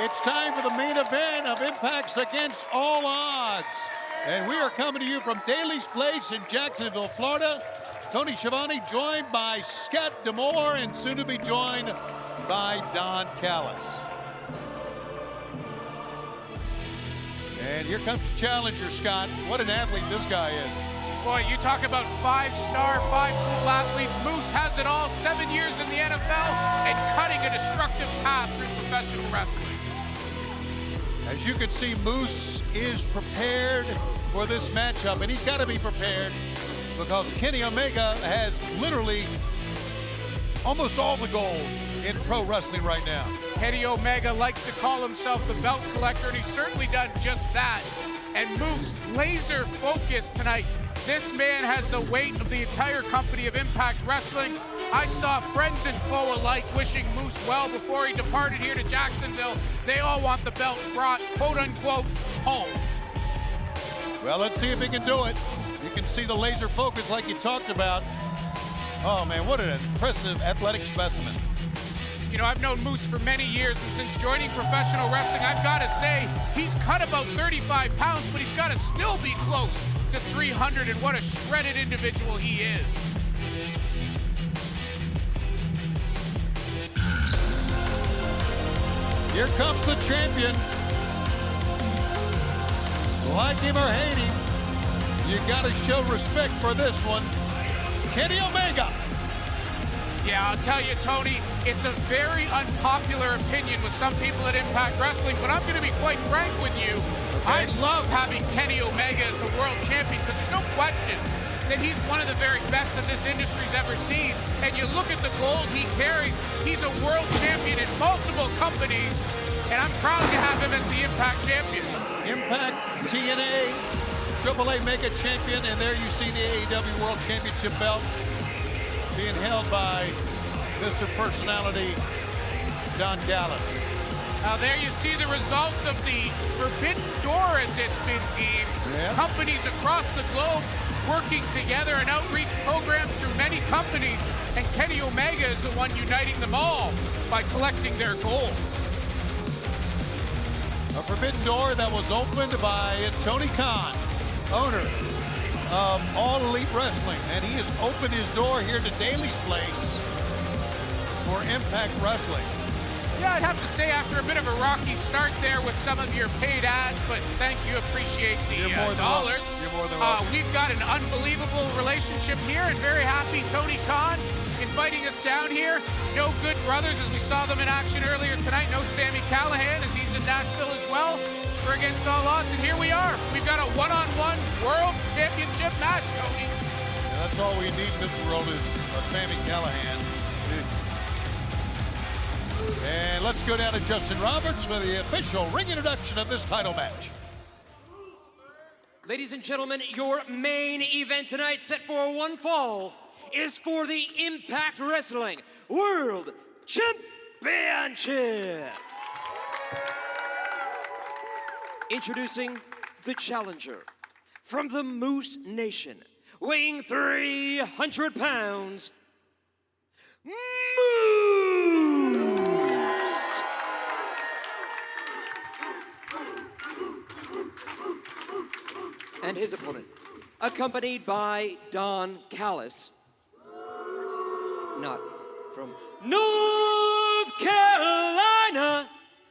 It's time for the main event of Impact's Against All Odds. And we are coming to you from Daly's Place in Jacksonville, Florida. Tony Schiavone joined by Scott D'Amore and soon to be joined by Don Callis. And here comes the challenger, Scott. What an athlete this guy is. Boy, you talk about five-star, five-tool athletes. Moose has it all, 7 years in the NFL and cutting a destructive path through professional wrestling. As you can see, Moose is prepared for this matchup, and he's got to be prepared because Kenny Omega has literally almost all the gold in pro wrestling right now. Kenny Omega likes to call himself the belt collector, and he's certainly done just that. And Moose, laser focused tonight. This man has the weight of the entire company of Impact Wrestling. I saw friends and foe alike wishing Moose well before he departed here to Jacksonville. They all want the belt brought, quote unquote, home. Well, let's see if he can do it. You can see the laser focus like you talked about. Oh man, what an impressive athletic specimen. You know, I've known Moose for many years, and since joining professional wrestling, I've got to say, he's cut about 35 pounds, but he's got to still be close to 300, and what a shredded individual he is. Here comes the champion. Like him or hate him, you got to show respect for this one. Kenny Omega. Yeah, I'll tell you, Tony, it's a very unpopular opinion with some people at Impact Wrestling, but I'm going to be quite frank with you. Okay. I love having Kenny Omega as the world champion because there's no question that he's one of the very best that this industry's ever seen. And you look at the gold he carries, he's a world champion in multiple companies, and I'm proud to have him as the Impact champion. Impact, TNA, AAA Mega Champion, and there you see the AEW World Championship belt being held by Mr. Personality, Don Callis. Now there you see the results of the Forbidden Door, as it's been deemed. Yeah. Companies across the globe working together, an outreach program through many companies, and Kenny Omega is the one uniting them all by collecting their gold. A Forbidden Door that was opened by Tony Khan, owner of All Elite Wrestling, and he has opened his door here to Daly's Place for Impact Wrestling. Yeah, I'd have to say after a bit of a rocky start there with some of your paid ads, but thank you, appreciate the dollars. You're more than welcome. We've got an unbelievable relationship here, and very happy Tony Khan inviting us down here. No Good Brothers, as we saw them in action earlier tonight. No Sami Callihan, as he's in Nashville as well. We're Against All Odds, and here we are. We've got a one-on-one World Championship match, Tony. Yeah, that's all we need in this world is Sami Callihan. And let's go down to Justin Roberts for the official ring introduction of this title match. Ladies and gentlemen, your main event tonight, set for one fall, is for the Impact Wrestling World Championship. Introducing the challenger from the Moose Nation, weighing 300 pounds, Moose! And his opponent, accompanied by Don Callis, not from North Carolina,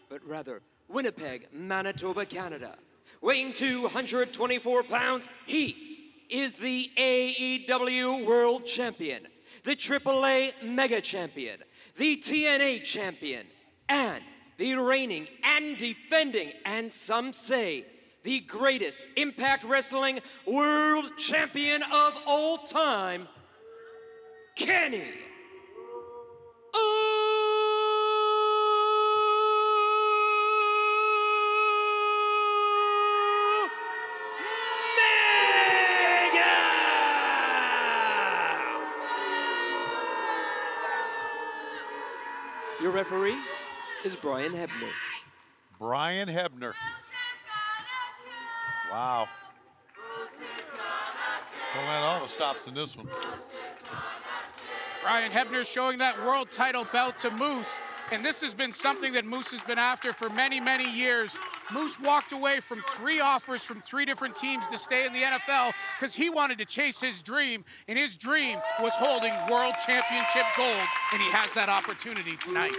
but rather Winnipeg, Manitoba, Canada. Weighing 224 pounds, he is the AEW World Champion, the AAA Mega Champion, the TNA Champion, and the reigning and defending, and some say, the greatest Impact Wrestling World Champion of all time, Kenny Your referee is Brian Hebner. Brian Hebner. Wow. Pulling out all the stops in this one. Brian Hebner showing that world title belt to Moose. And this has been something that Moose has been after for many, many years. Moose walked away from 3 offers from 3 different teams to stay in the NFL because he wanted to chase his dream, and his dream was holding world championship gold, and he has that opportunity tonight.